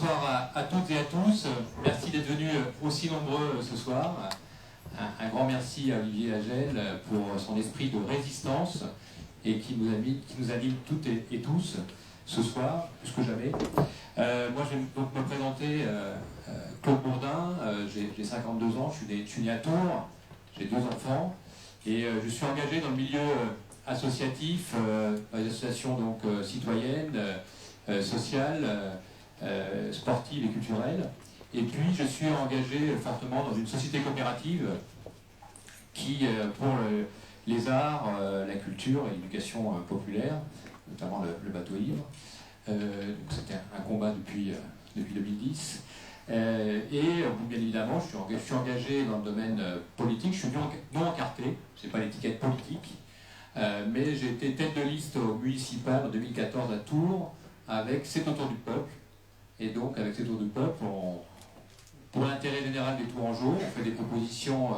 Bonsoir à toutes et à tous. Merci d'être venus aussi nombreux ce soir. Un grand merci à Olivier Lagel pour son esprit de résistance et qui nous anime toutes et tous ce soir, plus que jamais. Moi, je vais donc me présenter, Claude Bourdin. J'ai 52 ans, je suis né à Tours, j'ai 2 enfants et je suis engagé dans le milieu associatif, dans les associations donc, citoyennes, sociales, sportives et culturelles. Et puis je suis engagé fortement dans une société coopérative qui, pour les arts, la culture et l'éducation populaire, notamment le bateau ivre. C'était un combat depuis 2010. Et bien évidemment, je suis engagé dans le domaine politique. Je suis non encarté, je n'ai pas l'étiquette politique, mais j'ai été tête de liste au municipal en 2014 à Tours avec C'est autour du peuple. Et donc, avec C'est autour du peuple, pour l'intérêt général des Tourangeaux, on fait des propositions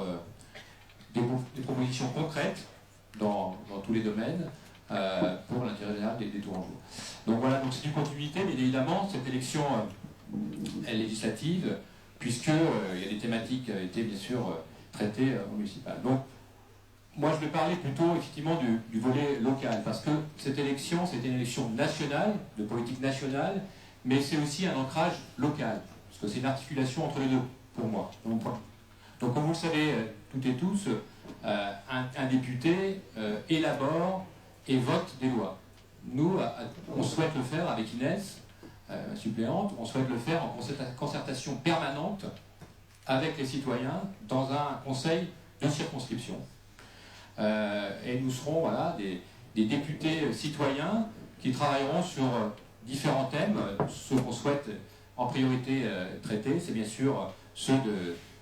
concrètes dans tous les domaines pour l'intérêt général des Tourangeaux. Donc voilà, donc c'est une continuité, mais évidemment, cette élection législative, puisqu'il y a des thématiques qui ont été bien sûr traitées au municipal. Donc, moi, je vais parler plutôt effectivement du volet local, parce que cette élection, c'était une élection nationale, de politique nationale, mais c'est aussi un ancrage local, parce que c'est une articulation entre les deux, pour moi, de mon point. Donc, comme vous le savez toutes et tous, un député élabore et vote des lois. Nous, on souhaite le faire avec Inès, suppléante, on souhaite le faire en concertation permanente avec les citoyens dans un conseil de circonscription. Et nous serons voilà, des députés citoyens qui travailleront sur différents thèmes. Ceux qu'on souhaite en priorité traiter, c'est bien sûr ceux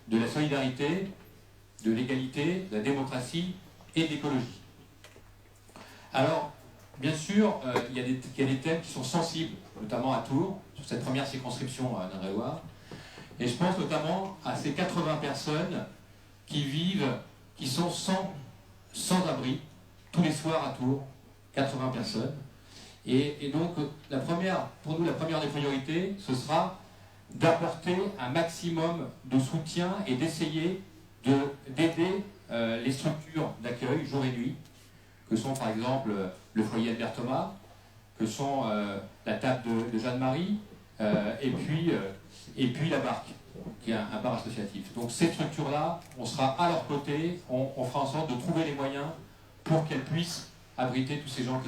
de la solidarité, de l'égalité, de la démocratie et de l'écologie. Alors, bien sûr, il y a des thèmes qui sont sensibles, notamment à Tours, sur cette première circonscription d'Indre-et-Loire. Et je pense notamment à ces 80 personnes qui sont sans abri, tous les soirs à Tours, 80 personnes. Et donc, pour nous, la première des priorités, ce sera d'apporter un maximum de soutien et d'essayer d'aider les structures d'accueil jour et nuit, que sont par exemple le foyer Albert Thomas, que sont la table de Jeanne-Marie, et puis la Barque, qui est un bar associatif. Donc ces structures-là, on sera à leur côté, on fera en sorte de trouver les moyens pour qu'elles puissent abriter tous ces gens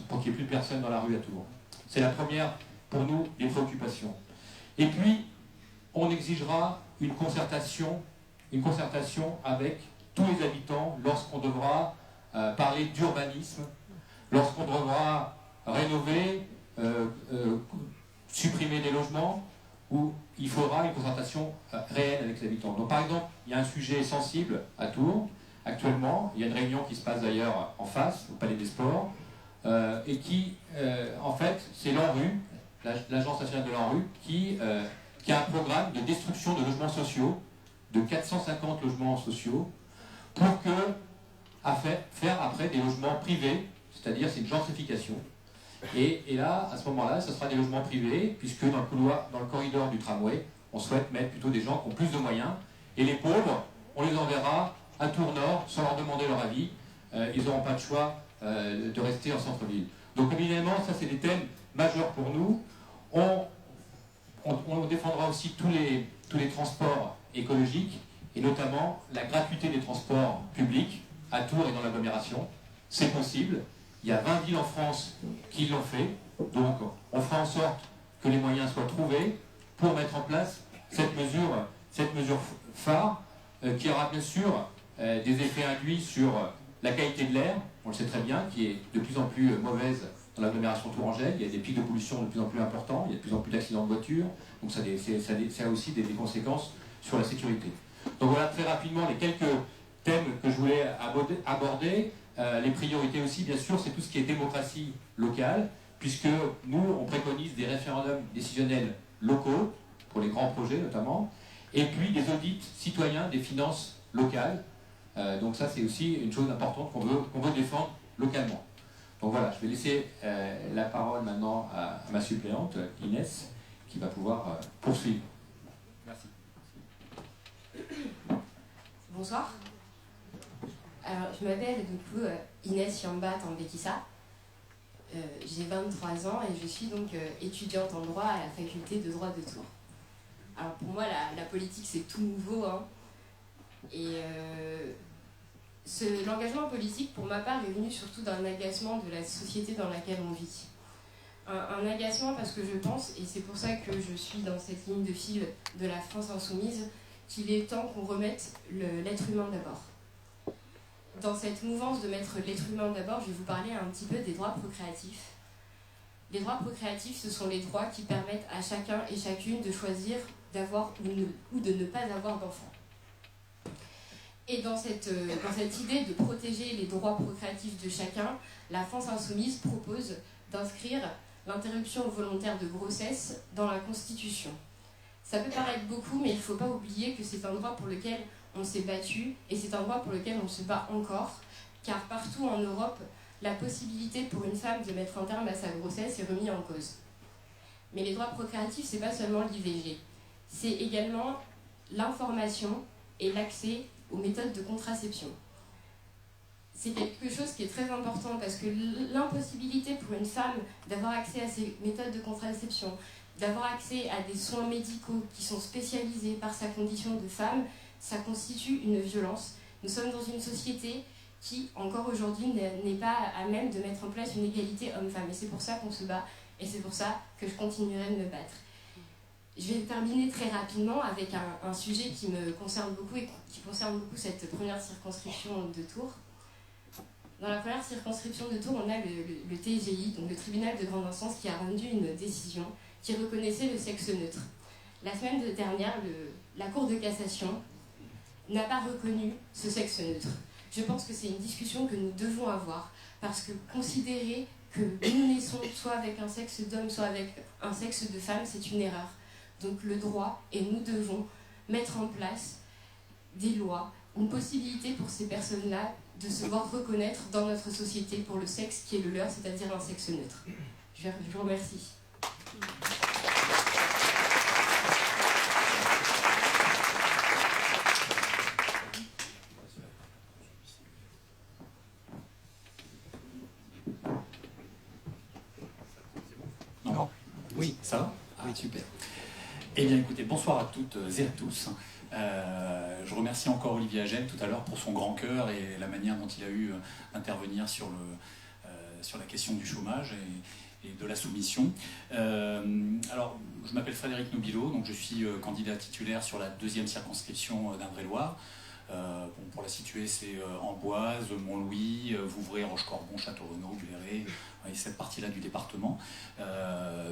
pour qu'il n'y ait plus personne dans la rue à Tours. C'est la première, pour nous, des préoccupations. Et puis, on exigera une concertation avec tous les habitants lorsqu'on devra parler d'urbanisme, lorsqu'on devra rénover, supprimer des logements, où il faudra une concertation réelle avec les habitants. Donc par exemple, il y a un sujet sensible à Tours, actuellement, il y a une réunion qui se passe d'ailleurs en face, au Palais des Sports, et qui, en fait, c'est l'ANRU, l'Agence nationale de l'ANRU, qui a un programme de destruction de logements sociaux, de 450 logements sociaux, pour faire après des logements privés, c'est-à-dire c'est une gentrification. Et là, à ce moment-là, ce sera des logements privés, puisque dans le corridor du tramway, on souhaite mettre plutôt des gens qui ont plus de moyens. Et les pauvres, on les enverra à Tours-Nord sans leur demander leur avis. Ils n'auront pas de choix de rester en centre-ville. Donc évidemment, ça c'est des thèmes majeurs pour nous. On défendra aussi tous les transports écologiques, et notamment la gratuité des transports publics à Tours et dans l'agglomération. C'est possible. Il y a 20 villes en France qui l'ont fait, donc on fera en sorte que les moyens soient trouvés pour mettre en place cette mesure phare qui aura bien sûr des effets induits sur la qualité de l'air, on le sait très bien, qui est de plus en plus mauvaise dans l'agglomération tourangelle. Il y a des pics de pollution de plus en plus importants, il y a de plus en plus d'accidents de voiture, donc ça a aussi des conséquences sur la sécurité. Donc voilà très rapidement les quelques thèmes que je voulais aborder. Les priorités aussi, bien sûr, c'est tout ce qui est démocratie locale, puisque nous, on préconise des référendums décisionnels locaux, pour les grands projets notamment, et puis des audits citoyens des finances locales. Donc ça, c'est aussi une chose importante qu'on veut défendre localement. Donc voilà, je vais laisser la parole maintenant à ma suppléante, Inès, qui va pouvoir poursuivre. Merci. Bonsoir. Alors, je m'appelle du coup Inès Yamba Tambekissa. J'ai 23 ans et je suis donc étudiante en droit à la faculté de droit de Tours. Alors pour moi, la politique, c'est tout nouveau. Hein. Et l'engagement politique, pour ma part, est venu surtout d'un agacement de la société dans laquelle on vit. Un agacement parce que je pense, et c'est pour ça que je suis dans cette ligne de fil de la France insoumise, qu'il est temps qu'on remette l'être humain d'abord. Dans cette mouvance de mettre l'être humain d'abord, je vais vous parler un petit peu des droits procréatifs. Les droits procréatifs, ce sont les droits qui permettent à chacun et chacune de choisir d'avoir ou de ne pas avoir d'enfants. Et dans cette idée de protéger les droits procréatifs de chacun, la France insoumise propose d'inscrire l'interruption volontaire de grossesse dans la Constitution. Ça peut paraître beaucoup, mais il ne faut pas oublier que c'est un droit pour lequel on s'est battu, et c'est un droit pour lequel on se bat encore, car partout en Europe, la possibilité pour une femme de mettre un terme à sa grossesse est remise en cause. Mais les droits procréatifs, c'est pas seulement l'IVG, c'est également l'information et l'accès aux méthodes de contraception. C'est quelque chose qui est très important parce que l'impossibilité pour une femme d'avoir accès à ces méthodes de contraception, d'avoir accès à des soins médicaux qui sont spécialisés par sa condition de femme, ça constitue une violence. Nous sommes dans une société qui, encore aujourd'hui, n'est pas à même de mettre en place une égalité homme-femme. Et c'est pour ça qu'on se bat, et c'est pour ça que je continuerai de me battre. Je vais terminer très rapidement avec un sujet qui me concerne beaucoup et qui concerne beaucoup cette première circonscription de Tours. Dans la première circonscription de Tours, on a le TGI, donc le tribunal de grande instance, qui a rendu une décision qui reconnaissait le sexe neutre. La semaine dernière, la Cour de cassation n'a pas reconnu ce sexe neutre. Je pense que c'est une discussion que nous devons avoir, parce que considérer que nous naissons soit avec un sexe d'homme, soit avec un sexe de femme, c'est une erreur. Donc le droit, et nous devons mettre en place des lois, une possibilité pour ces personnes-là de se voir reconnaître dans notre société pour le sexe qui est le leur, c'est-à-dire un sexe neutre. Je vous remercie. Non. Oui, ça va ? Oui, super. Eh bien, écoutez, bonsoir à toutes et à tous. Je remercie encore Olivier Agel tout à l'heure pour son grand cœur et la manière dont il a eu d'intervenir sur la question du chômage et de la soumission. Alors, je m'appelle Frédéric Nobillo, donc je suis candidat titulaire sur la 2e circonscription d'Indre-et-Loire. Pour la situer, c'est Amboise, Montlouis, Vouvray, Rochecorbon, Château-Renaud, Bléré, cette partie-là du département,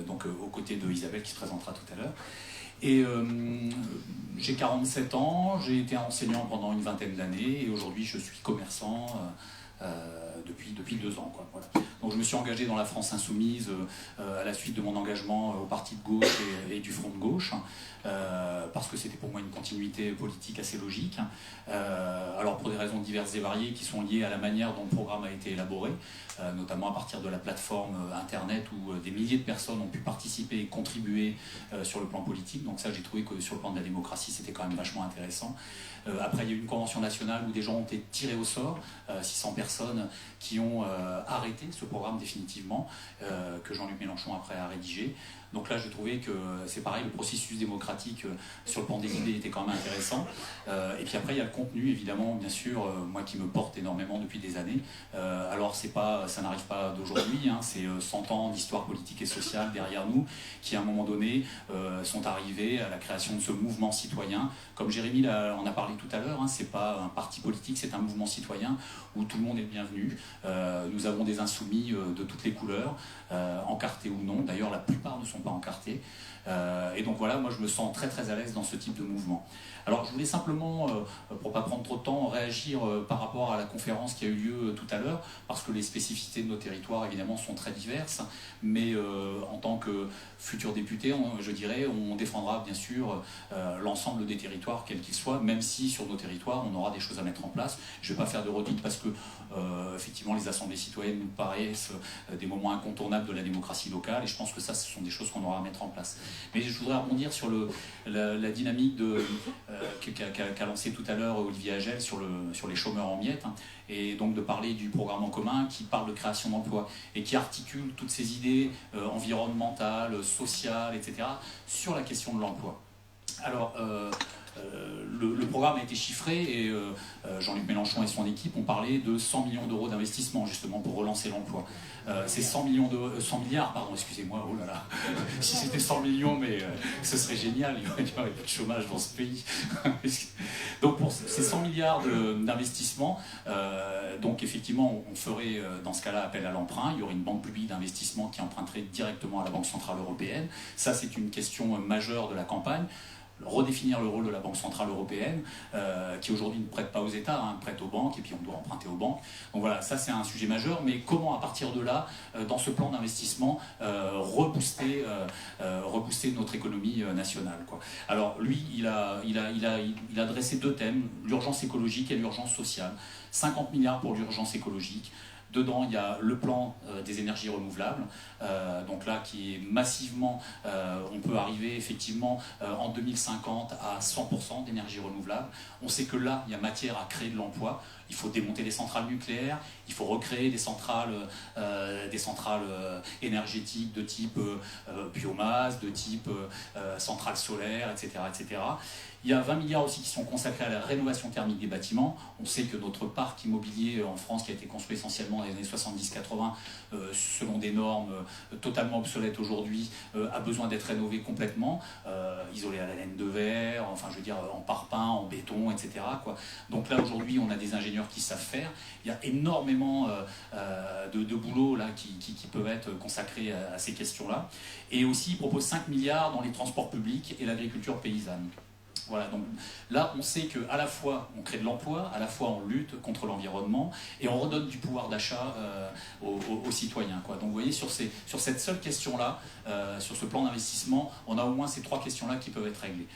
donc aux côtés de Isabelle qui se présentera tout à l'heure. Et j'ai 47 ans, j'ai été enseignant pendant une vingtaine d'années et aujourd'hui je suis commerçant depuis 2 ans. Quoi, voilà. Donc je me suis engagé dans la France insoumise à la suite de mon engagement au parti de gauche et du Front de gauche, parce que c'était pour moi une continuité politique assez logique. Alors pour des raisons diverses et variées qui sont liées à la manière dont le programme a été élaboré, notamment à partir de la plateforme Internet où des milliers de personnes ont pu participer et contribuer sur le plan politique. Donc ça, j'ai trouvé que sur le plan de la démocratie, c'était quand même vachement intéressant. Après, il y a eu une convention nationale où des gens ont été tirés au sort, 600 personnes qui ont arrêté ce programme définitivement, que Jean-Luc Mélenchon après a rédigé. Donc là, j'ai trouvé que c'est pareil, le processus démocratique sur le plan des idées était quand même intéressant. Et puis après, il y a le contenu, évidemment, bien sûr, moi qui me porte énormément depuis des années. Alors, ça n'arrive pas d'aujourd'hui, hein, c'est 100 ans d'histoire politique et sociale derrière nous, qui à un moment donné sont arrivés à la création de ce mouvement citoyen. Comme Jérémy en a parlé tout à l'heure, hein, c'est pas un parti politique, c'est un mouvement citoyen où tout le monde est bienvenu. Nous avons des insoumis de toutes les couleurs, encartés ou non. D'ailleurs, la plupart ne sont pas encartés. Et donc voilà, moi je me sens très très à l'aise dans ce type de mouvement. Alors je voulais simplement, pour ne pas prendre trop de temps, réagir par rapport à la conférence qui a eu lieu tout à l'heure, parce que les spécificités de nos territoires évidemment sont très diverses, mais en tant que futur député, je dirais, on défendra bien sûr l'ensemble des territoires, quels qu'ils soient, même si sur nos territoires on aura des choses à mettre en place. Je ne vais pas faire de redite parce que effectivement les assemblées citoyennes nous paraissent des moments incontournables de la démocratie locale, et je pense que ça, ce sont des choses qu'on aura à mettre en place. Mais je voudrais rebondir sur la dynamique qu'a lancé tout à l'heure Olivier Agel sur les chômeurs en miettes, hein, et donc de parler du programme en commun qui parle de création d'emplois et qui articule toutes ces idées environnementales, sociales, etc. sur la question de l'emploi. Alors, le programme a été chiffré et Jean-Luc Mélenchon et son équipe ont parlé de 100 millions d'euros d'investissement justement pour relancer l'emploi. C'est 100 milliards, pardon, excusez-moi, oh là là, si c'était 100 millions, mais ce serait génial, il n'y aurait plus de chômage dans ce pays. Donc pour ces 100 milliards d'investissement, donc effectivement on ferait dans ce cas-là appel à l'emprunt, il y aurait une banque publique d'investissement qui emprunterait directement à la Banque Centrale Européenne. Ça c'est une question majeure de la campagne. Redéfinir le rôle de la Banque Centrale Européenne, qui aujourd'hui ne prête pas aux États, hein, prête aux banques, et puis on doit emprunter aux banques. Donc voilà, ça c'est un sujet majeur, mais comment à partir de là, dans ce plan d'investissement, rebooster notre économie nationale, quoi. Alors lui, il a dressé deux thèmes, l'urgence écologique et l'urgence sociale. 50 milliards pour l'urgence écologique. Dedans, il y a le plan des énergies renouvelables, donc là qui est massivement, on peut arriver effectivement en 2050 à 100% d'énergie renouvelable. On sait que là, il y a matière à créer de l'emploi. Il faut démonter les centrales nucléaires, il faut recréer des centrales énergétiques de type biomasse, de type centrales solaires, etc., etc. Il y a 20 milliards aussi qui sont consacrés à la rénovation thermique des bâtiments. On sait que notre parc immobilier en France, qui a été construit essentiellement dans les années 70-80, selon des normes totalement obsolètes aujourd'hui, a besoin d'être rénové complètement, isolé à la laine de verre, enfin je veux dire en parpaing, en béton, etc., quoi. Donc là aujourd'hui on a des ingénieurs qui savent faire. Il y a énormément de boulot là, qui peuvent être consacrés à ces questions-là. Et aussi il propose 5 milliards dans les transports publics et l'agriculture paysanne. Voilà, donc là on sait qu'à la fois on crée de l'emploi, à la fois on lutte contre l'environnement et on redonne du pouvoir d'achat aux citoyens, quoi. Donc vous voyez, sur cette seule question-là, sur ce plan d'investissement, on a au moins ces trois questions-là qui peuvent être réglées.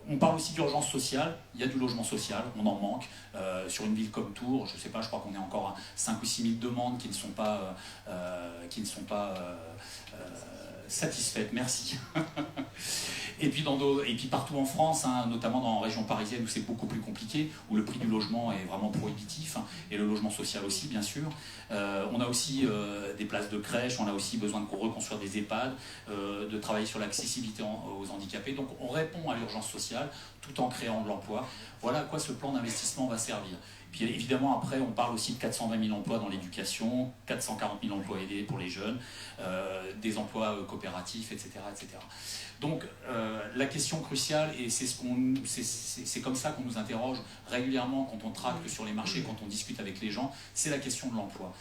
On parle aussi d'urgence sociale, il y a du logement social, on en manque. Sur une ville comme Tours, je ne sais pas, je crois qu'on est encore à 5 ou 6 000 demandes qui ne sont pas satisfaites, merci. Et puis partout en France, hein, notamment dans la région parisienne où c'est beaucoup plus compliqué, où le prix du logement est vraiment prohibitif, hein, et le logement social aussi, bien sûr. On a aussi des places de crèche, on a aussi besoin de reconstruire des EHPAD, de travailler sur l'accessibilité aux handicapés. Donc on répond à l'urgence sociale tout en créant de l'emploi. Voilà à quoi ce plan d'investissement va servir. Puis évidemment, après, on parle aussi de 420 000 emplois dans l'éducation, 440 000 emplois aidés pour les jeunes, des emplois coopératifs, etc., etc. Donc, la question cruciale, et c'est comme ça qu'on nous interroge régulièrement quand on traque sur les marchés, quand on discute avec les gens, c'est la question de l'emploi.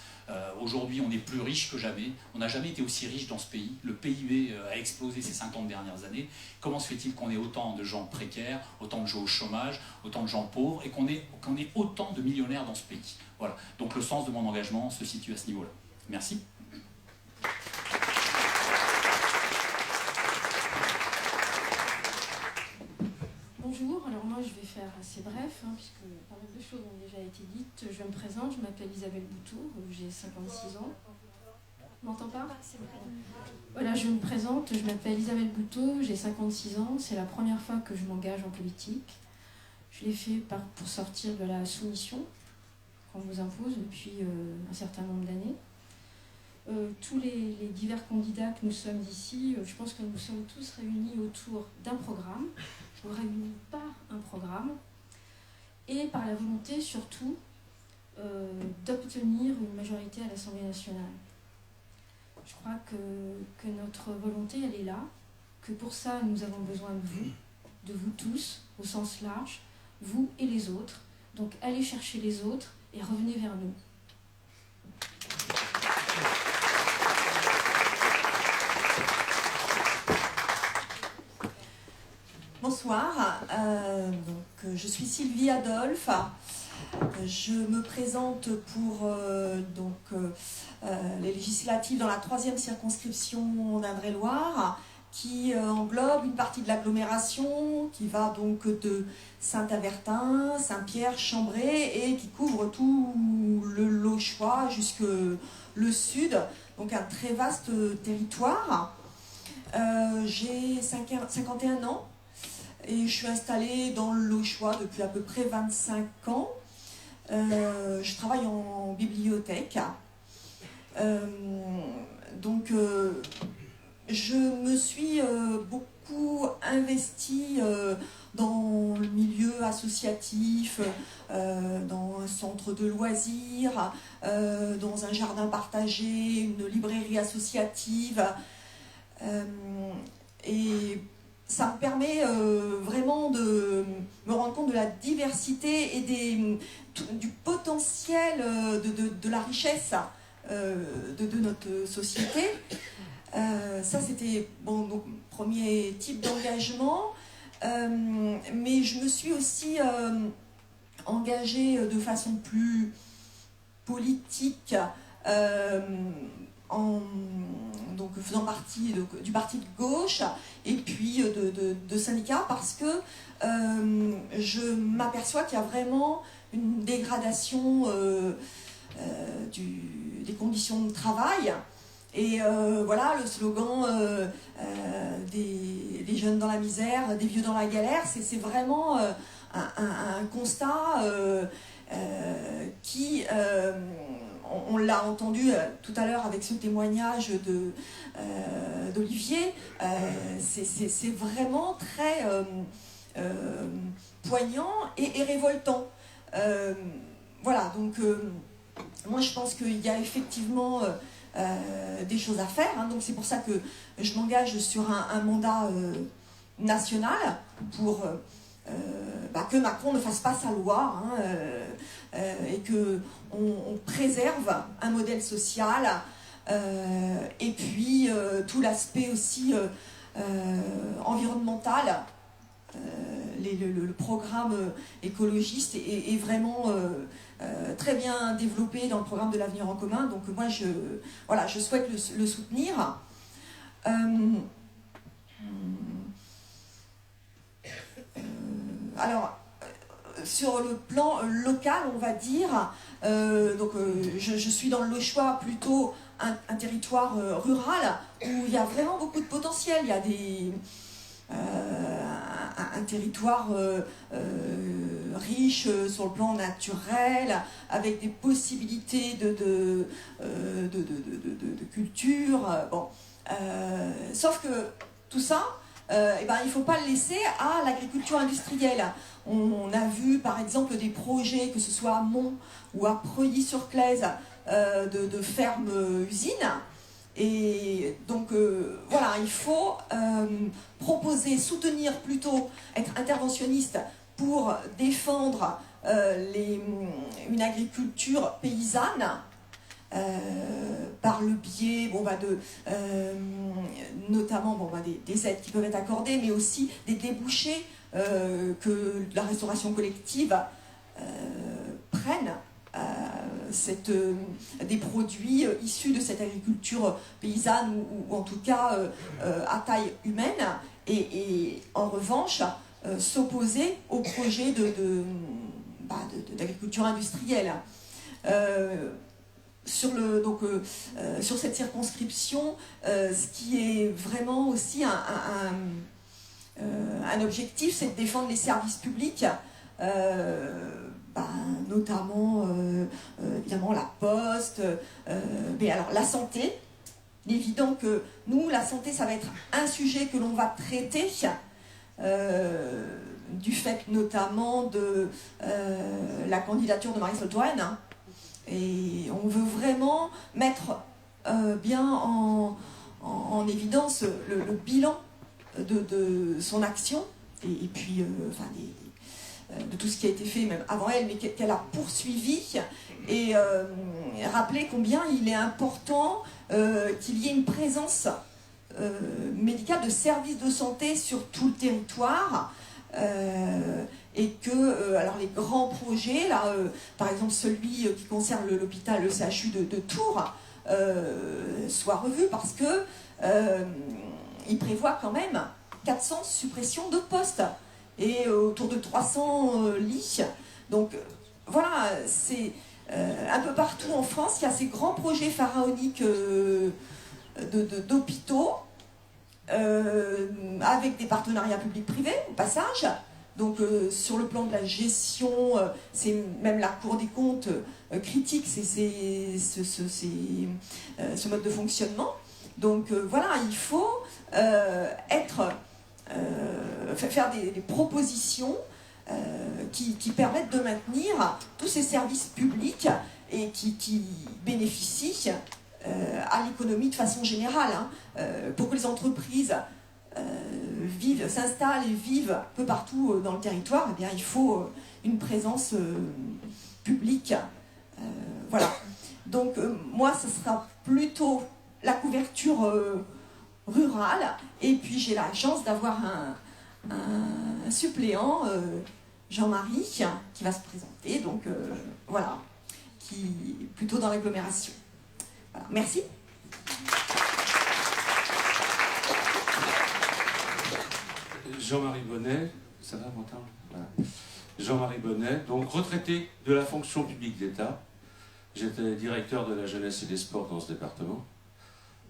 Aujourd'hui, on est plus riche que jamais. On n'a jamais été aussi riche dans ce pays. Le PIB a explosé ces 50 dernières années. Comment se fait-il qu'on ait autant de gens précaires, autant de gens au chômage, autant de gens pauvres, et qu'on ait autant de millionnaires dans ce pays? Voilà. Donc le sens de mon engagement se situe à ce niveau-là. Merci. Bonjour, alors moi je vais faire assez bref, hein, puisque pas mal de choses ont déjà été dites. Je me présente, je m'appelle Isabelle Boutour, j'ai 56 ans. On m'entend pas? Voilà, je me présente, je m'appelle Isabelle Boutour, j'ai 56 ans, c'est la première fois que je m'engage en politique. Je l'ai fait pour sortir de la soumission qu'on vous impose depuis un certain nombre d'années. Tous les divers candidats que nous sommes ici, je pense que nous sommes tous réunis autour d'un programme, réunis par un programme, et par la volonté surtout d'obtenir une majorité à l'Assemblée nationale. Je crois que notre volonté, elle est là, que pour ça nous avons besoin de vous tous, au sens large, vous et les autres. Donc allez chercher les autres et revenez vers nous. Bonsoir, je suis Sylvie Adolphe. Je me présente pour les législatives dans la 3e circonscription d'Indre-et-Loire, qui englobe une partie de l'agglomération qui va donc de Saint-Avertin, Saint-Pierre, Chambray et qui couvre tout le Lochois jusque le sud, donc un très vaste territoire. J'ai 51 ans et je suis installée dans l'Auchois depuis à peu près 25 ans. Je travaille en bibliothèque. Donc, je me suis beaucoup investie dans le milieu associatif, dans un centre de loisirs, dans un jardin partagé, une librairie associative. Et ça me permet vraiment de me rendre compte de la diversité et du potentiel de la richesse de notre société. Ça, c'était mon premier type d'engagement. Mais je me suis aussi engagée de façon plus politique donc faisant partie du parti de gauche et puis de syndicats parce que je m'aperçois qu'il y a vraiment une dégradation des conditions de travail. Et voilà, le slogan des jeunes dans la misère, des vieux dans la galère, c'est vraiment un constat qui, on l'a entendu tout à l'heure avec ce témoignage d'Olivier, c'est vraiment très poignant et révoltant. Voilà, donc moi je pense qu'il y a effectivement des choses à faire, hein, donc c'est pour ça que je m'engage sur un mandat national pour que Macron ne fasse pas sa loi, hein, et qu'on préserve un modèle social et puis tout l'aspect aussi environnemental. Le programme écologiste est vraiment très bien développé dans le programme de l'avenir en commun, donc moi je souhaite le soutenir. Alors, sur le plan local, on va dire, je suis dans l'Auchois, plutôt un territoire rural où il y a vraiment beaucoup de potentiel. Il y a un territoire riche sur le plan naturel, avec des possibilités de culture. Bon. Sauf que tout ça, il ne faut pas le laisser à l'agriculture industrielle. On a vu par exemple des projets, que ce soit à Mont ou à Preuilly-sur-Claise, de fermes-usines. Et donc voilà, il faut proposer, soutenir plutôt, être interventionniste pour défendre une agriculture paysanne par le biais notamment des aides qui peuvent être accordées, mais aussi des débouchés que la restauration collective prenne. Des produits issus de cette agriculture paysanne ou en tout cas à taille humaine et en revanche s'opposer au projet d'agriculture industrielle. Sur cette circonscription, ce qui est vraiment aussi un objectif, c'est de défendre les services publics, notamment évidemment la poste, mais alors la santé. Il est évident que nous, la santé, ça va être un sujet que l'on va traiter, du fait notamment de la candidature de Marisol Touraine, hein. Et on veut vraiment mettre bien en évidence le bilan de son action et puis de tout ce qui a été fait même avant elle, mais qu'elle a poursuivi, et rappeler combien il est important qu'il y ait une présence médicale de services de santé sur tout le territoire, et que alors les grands projets, là, par exemple celui qui concerne l'hôpital, le CHU de Tours, soient revus parce que il prévoit quand même 400 suppressions de postes et autour de 300 lits. Donc voilà, c'est un peu partout en France, il y a ces grands projets pharaoniques d'hôpitaux avec des partenariats publics-privés, au passage. Donc sur le plan de la gestion, c'est même la Cour des comptes critique ce mode de fonctionnement. Donc voilà, il faut faire des propositions qui permettent de maintenir tous ces services publics et qui bénéficient à l'économie de façon générale, pour que les entreprises s'installent et vivent un peu partout dans le territoire. Eh bien, il faut une présence publique. Voilà. Donc moi, ce sera plutôt la couverture rurale, et puis j'ai la chance d'avoir un suppléant, Jean-Marie, qui va se présenter, donc voilà, qui est plutôt dans l'agglomération. Voilà. Merci. Jean-Marie Bonnet, ça va m'entendre? Voilà. Jean-Marie Bonnet, donc retraité de la fonction publique d'État. J'étais directeur de la jeunesse et des sports dans ce département.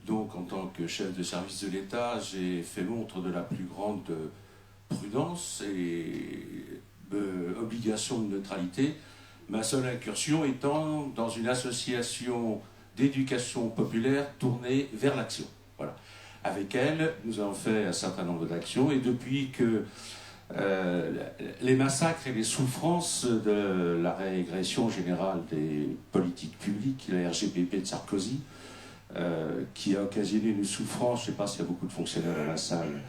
Donc en tant que chef de service de l'État, j'ai fait montre de la plus grande prudence et obligation de neutralité. Ma seule incursion étant dans une association d'éducation populaire tournée vers l'action. Voilà. Avec elle, nous avons fait un certain nombre d'actions, et depuis que les massacres et les souffrances de la régression générale des politiques publiques, la RGPP de Sarkozy, qui a occasionné une souffrance, je ne sais pas s'il y a beaucoup de fonctionnaires dans la salle,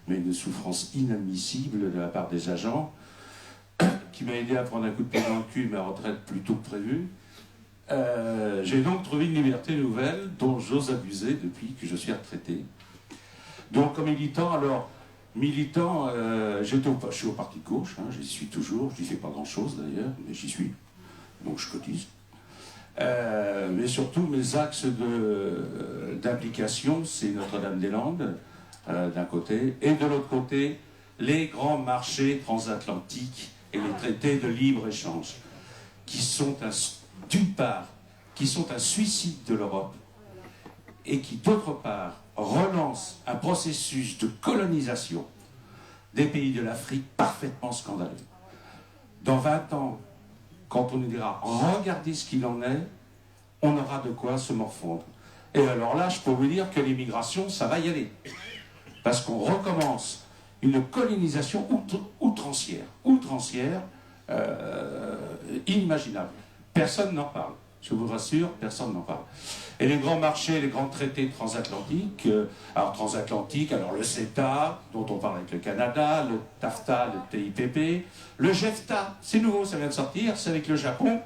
mais une souffrance inadmissible de la part des agents, qui m'a aidé à prendre un coup de pied dans le cul, ma retraite plus tôt que prévu. J'ai donc trouvé une liberté nouvelle dont j'ose abuser depuis que je suis retraité. Donc comme militant, je suis au parti de gauche, j'y suis toujours, je n'y fais pas grand-chose d'ailleurs, mais j'y suis, donc je cotise. Mais surtout, mes axes d'implication, c'est Notre-Dame-des-Landes, d'un côté, et de l'autre côté, les grands marchés transatlantiques et les traités de libre-échange, qui sont d'une part, qui sont un suicide de l'Europe, et qui, d'autre part, relancent un processus de colonisation des pays de l'Afrique parfaitement scandaleux. Dans 20 ans, quand on nous dira « regardez ce qu'il en est », on aura de quoi se morfondre. Et alors là, je peux vous dire que l'immigration, ça va y aller. Parce qu'on recommence une colonisation outrancière, inimaginable. Personne n'en parle. Je vous rassure, personne n'en parle. Et les grands marchés, les grands traités transatlantiques, alors le CETA, dont on parle avec le Canada, le TAFTA, le TIPP, le GEFTA, c'est nouveau, ça vient de sortir, c'est avec le Japon.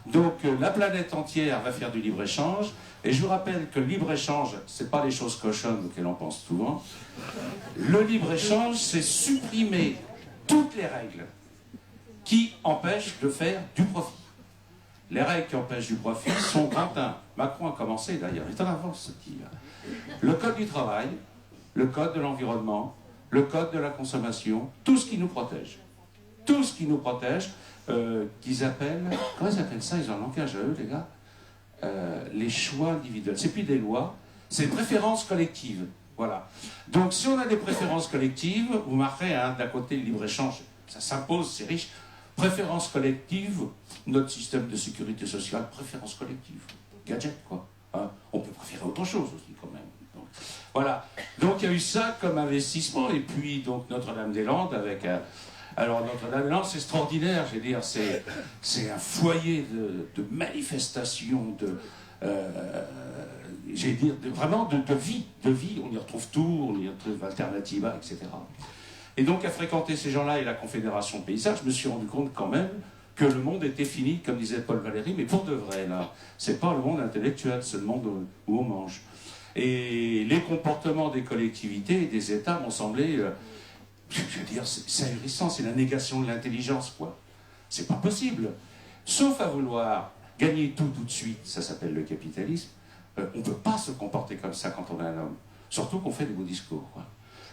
Donc la planète entière va faire du libre-échange. Et je vous rappelle que le libre-échange, c'est pas les choses cochonnes auxquelles on pense souvent. Le libre-échange, c'est supprimer toutes les règles qui empêchent de faire du profit. Les règles qui empêchent du profit sont grand 1. Macron a commencé d'ailleurs, il est en avance ce type. Le code du travail, le code de l'environnement, le code de la consommation, tout ce qui nous protège. Tout ce qui nous protège, qu'ils appellent, comment ils appellent ça? Ils ont un langage à eux, les gars. Les choix individuels. C'est plus des lois, c'est préférences collectives. Voilà. Donc si on a des préférences collectives, vous marquerez d'un côté le libre-échange, ça s'impose, c'est riche. Préférences collectives, notre système de sécurité sociale, préférences collectives. Gadget, quoi. On peut préférer autre chose aussi, quand même. Donc, voilà. Donc il y a eu ça comme investissement, et puis donc Notre-Dame-des-Landes avec alors Notre-Dame-des-Landes, c'est extraordinaire, je veux dire, c'est un foyer de manifestations, vraiment de vie, on y retrouve tout, on y retrouve Alternativa, etc. Et donc à fréquenter ces gens-là et la Confédération Paysanne, je me suis rendu compte quand même que le monde était fini, comme disait Paul Valéry, mais pour de vrai, là. C'est pas le monde intellectuel, c'est le monde où on mange. Et les comportements des collectivités et des États m'ont semblé... je veux dire, c'est ahurissant, c'est la négation de l'intelligence, quoi. C'est pas possible. Sauf à vouloir gagner tout de suite, ça s'appelle le capitalisme, on ne peut pas se comporter comme ça quand on est un homme. Surtout qu'on fait des beaux discours, quoi.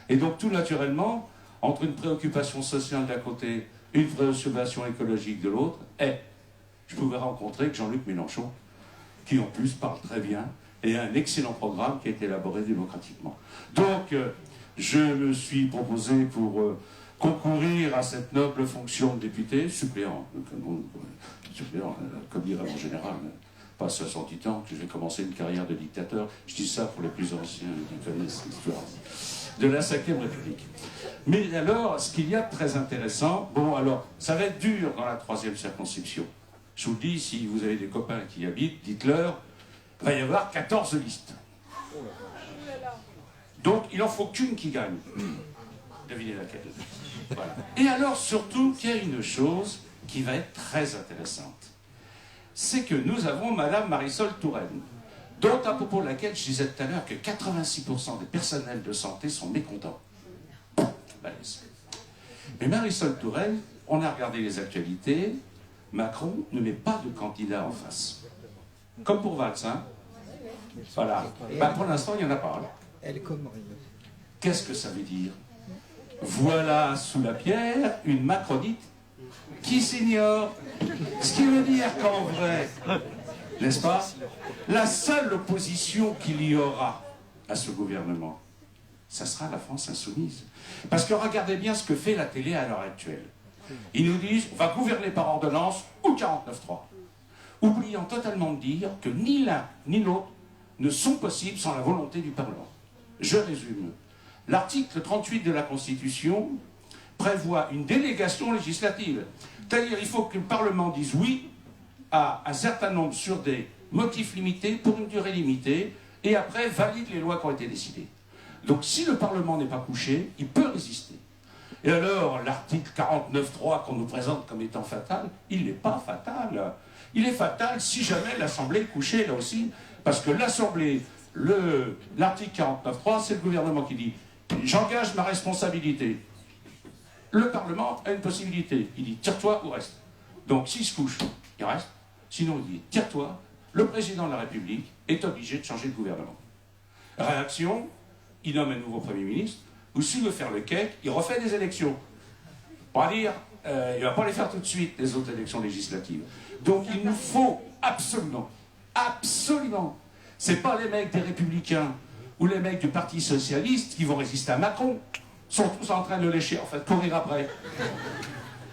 Et donc, tout naturellement, entre une préoccupation sociale d'un côté, une préoccupation écologique de l'autre, je pouvais rencontrer que Jean-Luc Mélenchon, qui en plus parle très bien, et un excellent programme qui a été élaboré démocratiquement. Donc, je me suis proposé pour concourir à cette noble fonction de député, suppléant, comme dirait mon général, pas 68 ans, que j'ai commencé une carrière de dictateur. Je dis ça pour les plus anciens qui connaissent l'histoire de la 5e République. Mais alors, ce qu'il y a de très intéressant, bon alors, ça va être dur dans la 3e circonscription. Je vous le dis, si vous avez des copains qui y habitent, dites-leur, il va y avoir 14 listes. Donc, il n'en faut qu'une qui gagne. Devinez laquelle. Voilà. Et alors, surtout, qu'il y a une chose qui va être très intéressante. C'est que nous avons Madame Marisol Touraine, dont à propos de laquelle je disais tout à l'heure que 86% des personnels de santé sont mécontents. Balèze. Mais Marisol Touraine, on a regardé les actualités, Macron ne met pas de candidat en face. Comme pour Valls, hein. Voilà. Ben, pour l'instant, il n'y en a pas. Elle est comme Marine. Qu'est-ce que ça veut dire? Voilà sous la pierre une macronite qui s'ignore. Ce qui veut dire qu'en vrai, n'est-ce pas, la seule opposition qu'il y aura à ce gouvernement, ça sera la France insoumise. Parce que regardez bien ce que fait la télé à l'heure actuelle. Ils nous disent, on va gouverner par ordonnance ou 49.3. Oubliant totalement de dire que ni l'un ni l'autre ne sont possibles sans la volonté du Parlement. Je résume. L'article 38 de la Constitution prévoit une délégation législative. C'est-à-dire qu'il faut que le Parlement dise oui à un certain nombre sur des motifs limités pour une durée limitée et après valide les lois qui ont été décidées. Donc si le Parlement n'est pas couché, il peut résister. Et alors l'article 49.3 qu'on nous présente comme étant fatal, il n'est pas fatal. Il est fatal si jamais l'Assemblée est couchée là aussi, parce que l'Assemblée, l'article 49.3, c'est le gouvernement qui dit « j'engage ma responsabilité ». Le Parlement a une possibilité, il dit « tire-toi ou reste ». Donc s'il se couche, il reste, sinon il dit « tire-toi », le président de la République est obligé de changer de gouvernement. Réaction, il nomme un nouveau Premier ministre, ou s'il veut faire le cake, il refait des élections. Pour dire, il ne va pas les faire tout de suite, les autres élections législatives. Donc il nous faut absolument, c'est pas les mecs des Républicains ou les mecs du Parti Socialiste qui vont résister à Macron, sont tous en train de le lécher, en fait, courir après.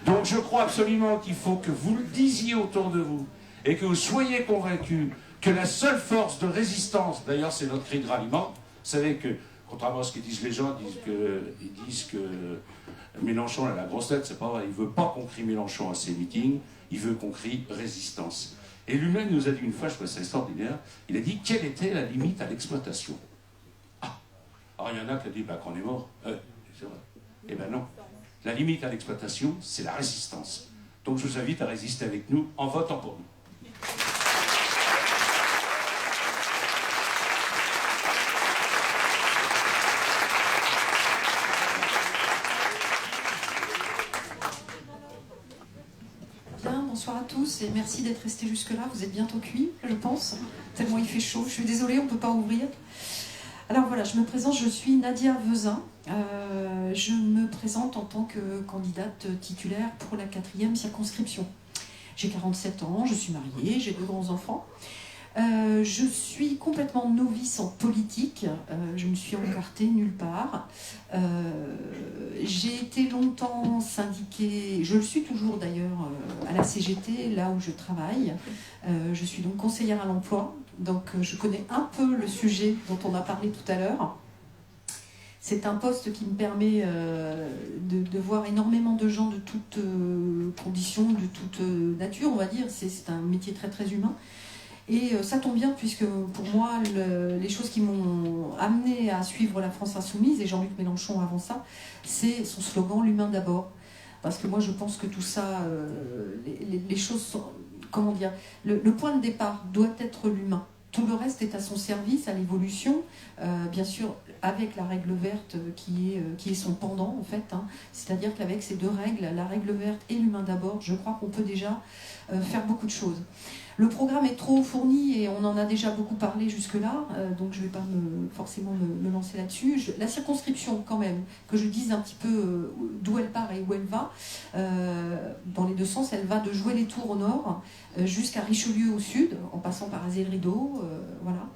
Donc je crois absolument qu'il faut que vous le disiez autour de vous, et que vous soyez convaincus que la seule force de résistance, d'ailleurs c'est notre cri de ralliement, vous savez que, contrairement à ce que disent les gens, ils disent que Mélenchon a la grosse tête, c'est pas vrai, il veut pas qu'on crie Mélenchon à ses meetings, il veut qu'on crie résistance. Et lui-même nous a dit une fois, je trouve ça extraordinaire, il a dit quelle était la limite à l'exploitation. Ah, alors il y en a qui ont dit qu'on est mort, c'est vrai. Eh ben non, la limite à l'exploitation, c'est la résistance. Donc je vous invite à résister avec nous en votant pour nous. Bonsoir à tous et merci d'être restés jusque-là. Vous êtes bientôt cuits, je pense, tellement il fait chaud. Je suis désolée, on ne peut pas ouvrir. Alors voilà, je me présente, je suis Nadia Vezin. Je me présente en tant que candidate titulaire pour la 4e circonscription. J'ai 47 ans, je suis mariée, j'ai 2 grands-enfants. Je suis complètement novice en politique, je me suis encartée nulle part. J'ai été longtemps syndiquée, je le suis toujours d'ailleurs, à la CGT, là où je travaille. Je suis donc conseillère à l'emploi, donc je connais un peu le sujet dont on a parlé tout à l'heure. C'est un poste qui me permet de voir énormément de gens de toutes conditions, de toute nature, on va dire. C'est un métier très très humain. Et ça tombe bien puisque pour moi, les choses qui m'ont amené à suivre la France Insoumise, et Jean-Luc Mélenchon avant ça, c'est son slogan « L'humain d'abord ». Parce que moi je pense que tout ça, les choses sont, comment dire, le point de départ doit être l'humain. Tout le reste est à son service, à l'évolution, bien sûr avec la règle verte qui est son pendant en fait. Hein. C'est-à-dire qu'avec ces 2 règles, la règle verte et l'humain d'abord, je crois qu'on peut déjà faire beaucoup de choses. Le programme est trop fourni et on en a déjà beaucoup parlé jusque-là, donc je ne vais pas forcément me lancer là-dessus. La circonscription, quand même, que je dise un petit peu d'où elle part et où elle va. dans les deux sens. Elle va de Joué-les-Tours au nord jusqu'à Richelieu au sud, en passant par Azay-le-Rideau. Voilà.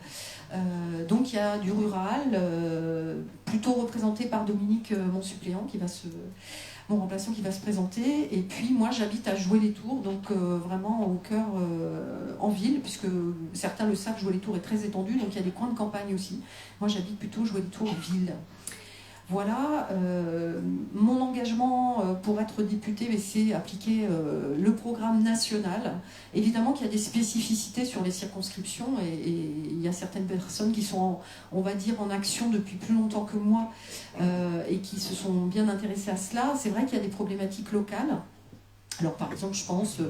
Donc il y a du rural, plutôt représenté par Dominique, mon suppléant, mon remplaçant qui va se présenter. Et puis moi j'habite à Joué-les-Tours, donc vraiment au cœur, en ville, puisque certains le savent, Joué-les-Tours est très étendu, donc il y a des coins de campagne aussi. Moi j'habite plutôt Joué-les-Tours ville. Voilà, mon engagement pour être députée, c'est appliquer le programme national. Évidemment qu'il y a des spécificités sur les circonscriptions et il y a certaines personnes qui sont, on va dire, en action depuis plus longtemps que moi et qui se sont bien intéressées à cela. C'est vrai qu'il y a des problématiques locales. Alors par exemple, je pense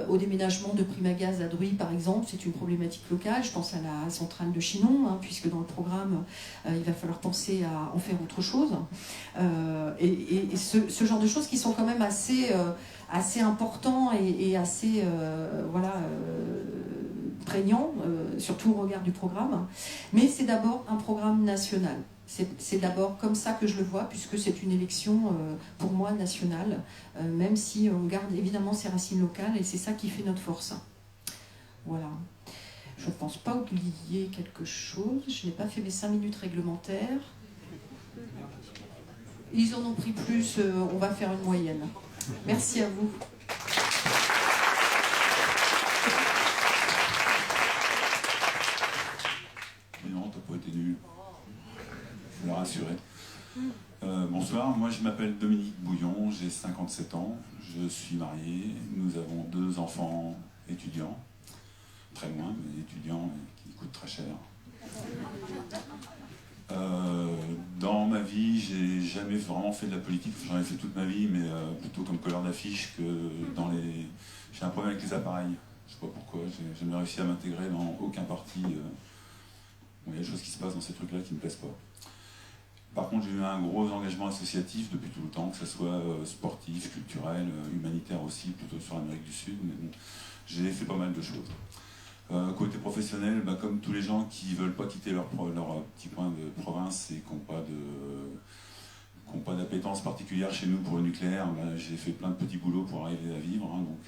au déménagement de Primagaz à Druy, par exemple, c'est une problématique locale. Je pense à la centrale de Chinon, puisque dans le programme, il va falloir penser à en faire autre chose. Et ce genre de choses qui sont quand même assez importants et assez prégnants, surtout au regard du programme. Mais c'est d'abord un programme national. C'est d'abord comme ça que je le vois, puisque c'est une élection, pour moi, nationale, même si on garde évidemment ses racines locales, et c'est ça qui fait notre force. Voilà. Je ne pense pas oublier quelque chose. Je n'ai pas fait mes 5 minutes réglementaires. Ils en ont pris plus, on va faire une moyenne. Merci à vous. Non, t'as pas été nul. Je veux rassurer. Bonsoir, moi je m'appelle Dominique Bouillon, j'ai 57 ans, je suis marié, nous avons 2 enfants étudiants, très loin, mais étudiants qui coûtent très cher. Dans ma vie, j'ai jamais vraiment fait de la politique, j'en ai fait toute ma vie, mais plutôt comme colleur d'affiches que dans les... J'ai un problème avec les appareils, je sais pas pourquoi, j'ai jamais réussi à m'intégrer dans aucun parti. Il y a des choses qui se passent dans ces trucs-là qui ne me plaisent pas. Par contre, j'ai eu un gros engagement associatif depuis tout le temps, que ce soit sportif, culturel, humanitaire aussi, plutôt sur l'Amérique du Sud, mais bon, j'ai fait pas mal de choses. Côté professionnel, comme tous les gens qui ne veulent pas quitter leur petit coin de province et qui n'ont pas d'appétence particulière chez nous pour le nucléaire, j'ai fait plein de petits boulots pour arriver à vivre, donc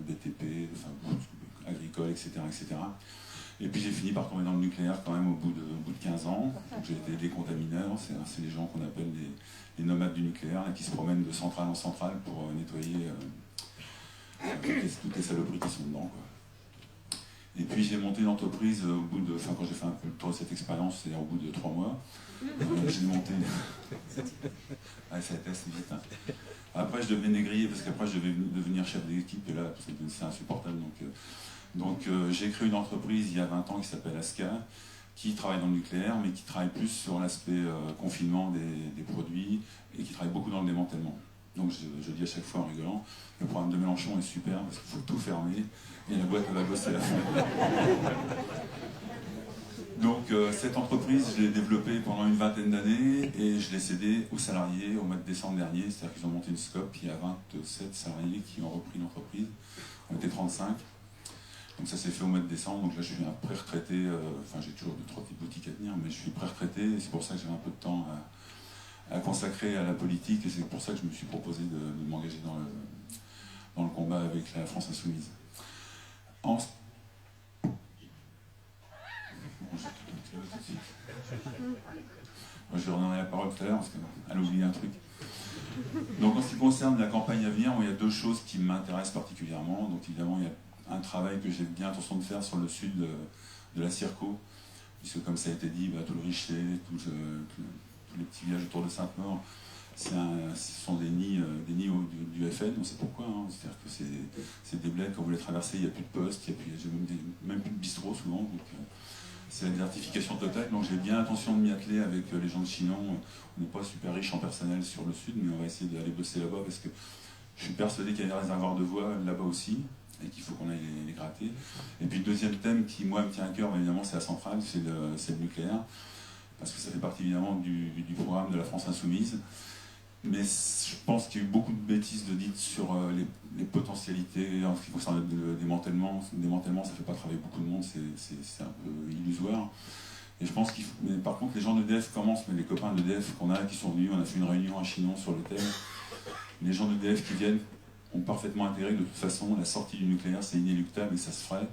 BTP, agricole, etc., etc. Et puis j'ai fini par tomber dans le nucléaire quand même au bout de 15 ans. Donc j'ai été décontamineur, c'est les gens qu'on appelle les nomades du nucléaire, et qui se promènent de centrale en centrale pour nettoyer toutes les saloperies qui sont dedans, quoi. Et puis j'ai monté une entreprise au bout de... Enfin, quand j'ai fait un peu le tour de cette expérience, c'est-à-dire au bout de 3 mois, j'ai monté... Ah, ça a été assez vite, hein. Après, je devenais négrier, parce qu'après, je devais devenir chef d'équipe, et là, c'est insupportable, donc j'ai créé une entreprise il y a 20 ans qui s'appelle ASCA, qui travaille dans le nucléaire, mais qui travaille plus sur l'aspect confinement des produits, et qui travaille beaucoup dans le démantèlement. Donc je dis à chaque fois en rigolant, le programme de Mélenchon est super, parce qu'il faut tout fermer, et la boîte va bosser à la fin. Donc cette entreprise, je l'ai développée pendant une vingtaine d'années, et je l'ai cédée aux salariés au mois de décembre dernier, c'est-à-dire qu'ils ont monté une SCOP, il y a 27 salariés qui ont repris l'entreprise, on était 35. Donc ça s'est fait au mois de décembre, donc là je suis un pré-retraité, j'ai toujours 2-3 petites boutiques à tenir, mais je suis pré-retraité, et c'est pour ça que j'ai un peu de temps à consacrer à la politique, et c'est pour ça que je me suis proposé de m'engager dans le combat avec la France Insoumise. Je vais redonner la parole tout à l'heure, parce qu'elle a oublié un truc. Donc en ce qui concerne la campagne à venir, il y a 2 choses qui m'intéressent particulièrement. Donc évidemment, il y a un travail que j'ai bien intention de faire sur le sud de la Circo, puisque comme ça a été dit, tout le Richet, tous les petits villages autour de Sainte-Maure, ce sont des nids du FN, on sait pourquoi, hein. C'est-à-dire que c'est des bleds, quand vous les traversez, il n'y a plus de poste, il n'y a même plus de bistrot souvent, donc c'est la désertification totale. Donc j'ai bien l'intention de m'y atteler avec les gens de Chinon. On n'est pas super riche en personnel sur le sud, mais on va essayer d'aller bosser là-bas, parce que je suis persuadé qu'il y a des réservoirs de voies là-bas aussi, et qu'il faut qu'on aille les gratter. Et puis le deuxième thème qui, moi, me tient à cœur, évidemment, c'est la centrale, c'est le nucléaire, parce que ça fait partie, évidemment, du programme de la France Insoumise. Mais je pense qu'il y a eu beaucoup de bêtises dites sur les potentialités en ce qui concerne le démantèlement. Le démantèlement, ça ne fait pas travailler beaucoup de monde, c'est un peu illusoire. Et je pense qu'il faut... Mais par contre, les gens d'EDF commencent, mais les copains d'EDF qu'on a, qui sont venus, on a fait une réunion à Chinon sur le thème, Les gens d'EDF qui viennent ont parfaitement intégré que de toute façon, la sortie du nucléaire, c'est inéluctable et ça se ferait.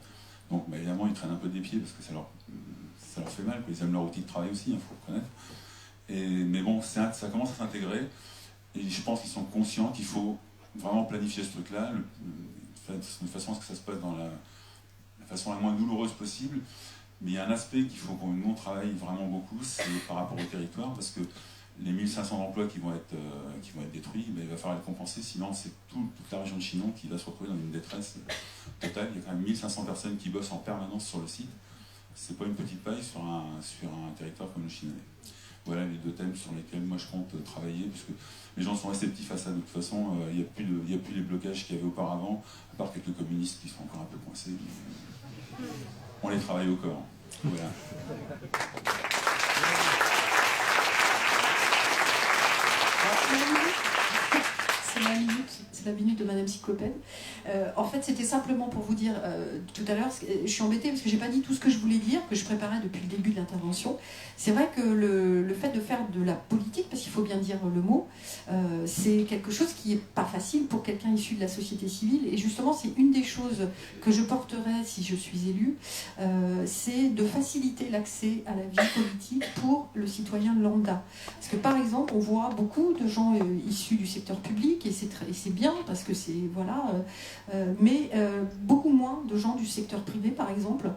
Donc bah, évidemment, ils traînent un peu des pieds parce que ça leur fait mal, quoi. Ils aiment leur outil de travail aussi, il faut le reconnaître. Mais bon, ça commence à s'intégrer et je pense qu'ils sont conscients qu'il faut vraiment planifier ce truc-là, de façon à ce que ça se passe dans la façon la moins douloureuse possible. Mais il y a un aspect qu'il faut qu'on travaille vraiment beaucoup, c'est par rapport au territoire, parce que les 1500 emplois qui vont être détruits, ben, il va falloir les compenser, sinon c'est toute la région de Chinon qui va se retrouver dans une détresse totale. Il y a quand même 1500 personnes qui bossent en permanence sur le site. C'est pas une petite paille sur un territoire comme le Chinonais. Voilà les deux thèmes sur lesquels moi je compte travailler, puisque les gens sont réceptifs à ça. De toute façon, il n'y a plus les blocages qu'il y avait auparavant, à part quelques communistes qui sont encore un peu coincés. On les travaille au corps. Voilà. C'est la minute de Madame Cyclopède. En fait, c'était simplement pour vous dire, tout à l'heure, je suis embêtée parce que j'ai pas dit tout ce que je voulais dire, que je préparais depuis le début de l'intervention. C'est vrai que le fait de faire de la politique, parce qu'il faut bien dire le mot, c'est quelque chose qui est pas facile pour quelqu'un issu de la société civile. Et justement, c'est une des choses que je porterai si je suis élue, c'est de faciliter l'accès à la vie politique pour le citoyen lambda. Parce que par exemple, on voit beaucoup de gens issus du secteur public, et c'est bien parce que c'est voilà, mais beaucoup moins de gens du secteur privé par exemple,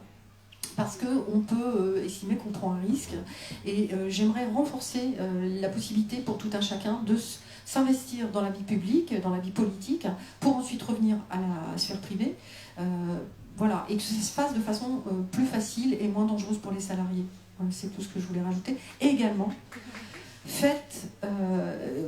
parce qu'on peut estimer qu'on prend un risque. Et j'aimerais renforcer la possibilité pour tout un chacun de s'investir dans la vie publique, dans la vie politique, pour ensuite revenir à la sphère privée. Voilà, et que ça se fasse de façon plus facile et moins dangereuse pour les salariés. Voilà, c'est tout ce que je voulais rajouter. Et également, faites,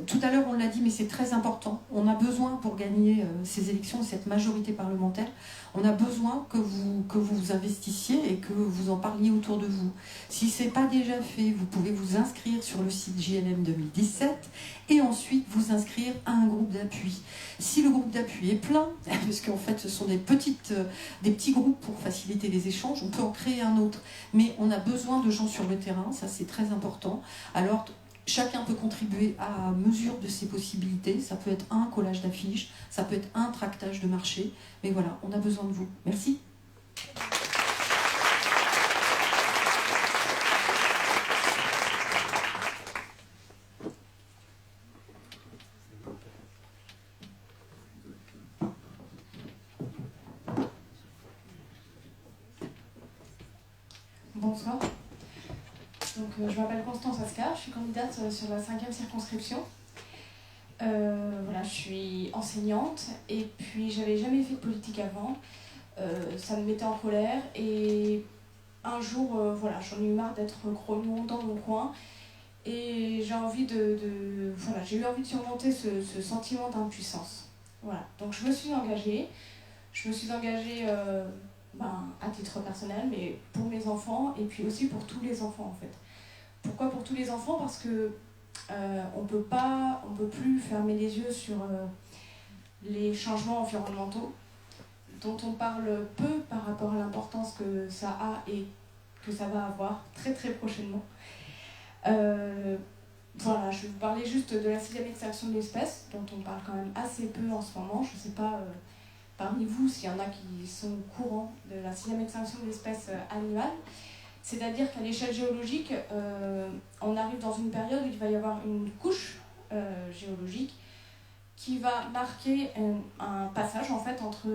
tout à l'heure on l'a dit, mais c'est très important, on a besoin pour gagner ces élections, cette majorité parlementaire, on a besoin que vous investissiez et que vous en parliez autour de vous. Si ce n'est pas déjà fait, vous pouvez vous inscrire sur le site JLM 2017 et ensuite vous inscrire à un groupe d'appui. Si le groupe d'appui est plein, parce qu'en fait ce sont des petits groupes pour faciliter les échanges, on peut en créer un autre, mais on a besoin de gens sur le terrain, ça c'est très important. Alors chacun peut contribuer à mesure de ses possibilités. Ça peut être un collage d'affiches, ça peut être un tractage de marché. Mais voilà, on a besoin de vous. Merci. Bonsoir. Donc, je m'appelle Constance Ascar, je suis candidate sur la 5e circonscription. Voilà, je suis enseignante et puis j'avais jamais fait de politique avant. Ça me mettait en colère et un jour, voilà, j'en ai eu marre d'être grognon dans mon coin et j'ai eu envie de surmonter ce sentiment d'impuissance. Voilà, donc je me suis engagée. À titre personnel, mais pour mes enfants et puis aussi pour tous les enfants en fait. Pourquoi pour tous les enfants? Parce que on peut plus fermer les yeux sur les changements environnementaux dont on parle peu par rapport à l'importance que ça a et que ça va avoir très très prochainement. Voilà, je vais vous parler juste de la 6e extinction de l'espèce, dont on parle quand même assez peu en ce moment. Je ne sais pas parmi vous s'il y en a qui sont au courant de la 6e extinction de l'espèce animale. C'est-à-dire qu'à l'échelle géologique, on arrive dans une période où il va y avoir une couche géologique qui va marquer un passage en fait entre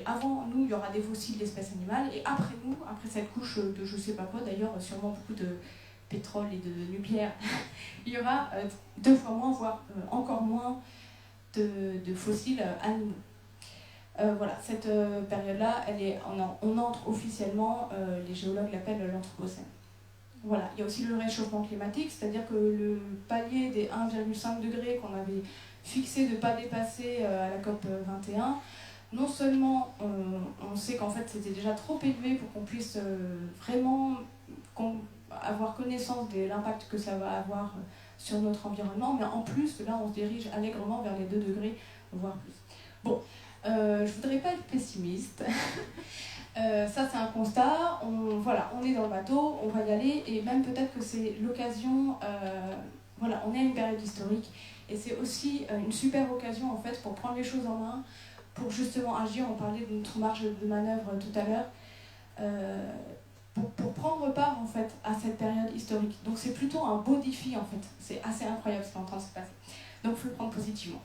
avant nous il y aura des fossiles d'espèces animales et après nous, après cette couche de je sais pas quoi d'ailleurs, sûrement beaucoup de pétrole et de nucléaire, il y aura 2 fois moins voire encore moins de fossiles animaux. Voilà, cette période-là, on entre officiellement, les géologues l'appellent l'Anthropocène. Voilà, il y a aussi le réchauffement climatique, c'est-à-dire que le palier des 1,5 degrés qu'on avait fixé de ne pas dépasser à la COP 21, non seulement on sait qu'en fait c'était déjà trop élevé pour qu'on puisse vraiment avoir connaissance de l'impact que ça va avoir sur notre environnement, mais en plus, là on se dirige allègrement vers les 2 degrés, voire plus. Bon. Je voudrais pas être pessimiste. Ça c'est un constat. On est dans le bateau, on va y aller et même peut-être que c'est l'occasion voilà, on est à une période historique et c'est aussi une super occasion en fait pour prendre les choses en main, pour justement agir. On parlait de notre marge de manœuvre tout à l'heure, pour prendre part en fait à cette période historique. Donc c'est plutôt un beau défi en fait. C'est assez incroyable ce qui est en train de se passer. Donc il faut le prendre positivement.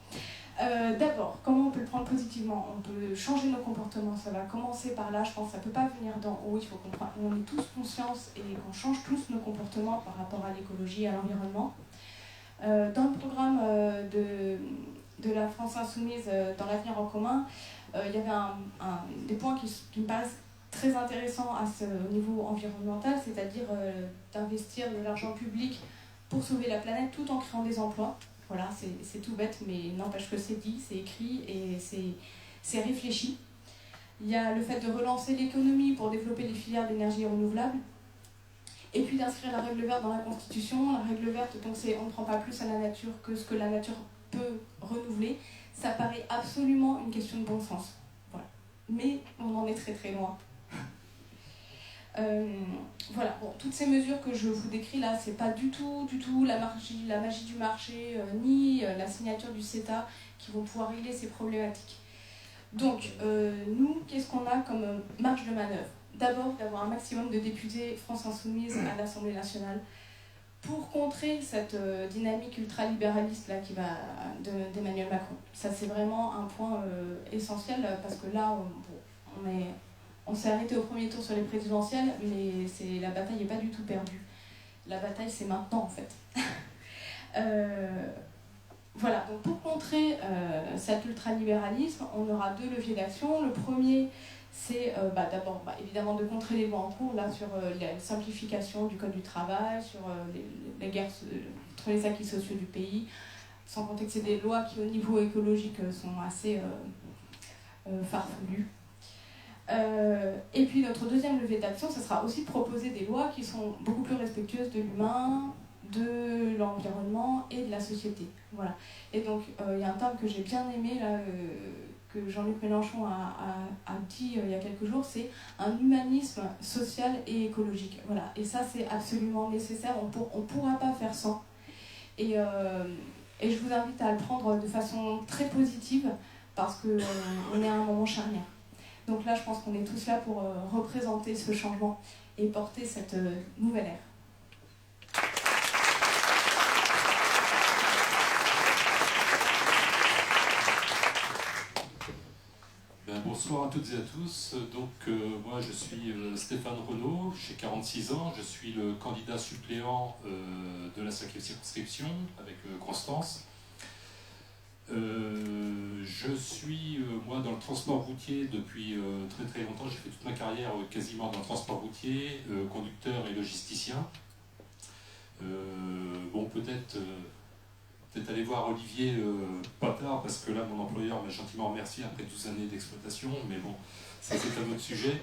D'abord, comment on peut le prendre positivement? On peut changer nos comportements, ça va commencer par là, je pense que ça ne peut pas venir d'en haut, il faut qu'on ait tous conscience et qu'on change tous nos comportements par rapport à l'écologie et à l'environnement. Dans le programme de la France Insoumise, dans l'avenir en commun, il y avait des points qui me paraissent très intéressants au niveau environnemental, c'est-à-dire d'investir de l'argent public pour sauver la planète tout en créant des emplois. Voilà, c'est tout bête, mais n'empêche que c'est dit, c'est écrit et c'est réfléchi. Il y a le fait de relancer l'économie pour développer les filières d'énergie renouvelable. Et puis d'inscrire la règle verte dans la Constitution. La règle verte, donc c'est on ne prend pas plus à la nature que ce que la nature peut renouveler. Ça paraît absolument une question de bon sens. Voilà. Mais on en est très très loin. Voilà, bon, toutes ces mesures que je vous décris là, c'est pas du tout la magie du marché, ni la signature du CETA qui vont pouvoir régler ces problématiques. Donc, nous, qu'est-ce qu'on a comme marge de manœuvre? D'abord, d'avoir un maximum de députés France Insoumise à l'Assemblée nationale pour contrer cette dynamique ultralibéraliste là qui va d'Emmanuel Macron. Ça, c'est vraiment un point essentiel parce que là, on s'est arrêté au premier tour sur les présidentielles, mais la bataille n'est pas du tout perdue. La bataille, c'est maintenant, en fait. Voilà, donc pour contrer cet ultralibéralisme, on aura deux leviers d'action. Le premier, c'est d'abord, évidemment, de contrer les lois en cours, là, sur la simplification du Code du travail, sur les guerres contre les acquis sociaux du pays, sans compter que c'est des lois qui, au niveau écologique, sont assez farfelues. Et puis notre deuxième levier d'action, ce sera aussi de proposer des lois qui sont beaucoup plus respectueuses de l'humain, de l'environnement et de la société. Voilà. Et donc il y a un terme que j'ai bien aimé là, que Jean-Luc Mélenchon a dit il y a quelques jours, c'est un humanisme social et écologique. Voilà. Et ça, c'est absolument nécessaire. On ne pourra pas faire sans. Et je vous invite à le prendre de façon très positive parce qu'on est à un moment charnière. Donc là, je pense qu'on est tous là pour représenter ce changement et porter cette nouvelle ère. Bonsoir à toutes et à tous. Donc, moi, je suis Stéphane Renaud, j'ai 46 ans, je suis le candidat suppléant de la 5e circonscription avec Constance. Je suis, moi, dans le transport routier depuis très très longtemps. J'ai fait toute ma carrière quasiment dans le transport routier, conducteur et logisticien. Bon, peut-être aller voir Olivier pas tard, parce que là, mon employeur m'a gentiment remercié après 12 années d'exploitation, mais bon, ça c'est un autre sujet.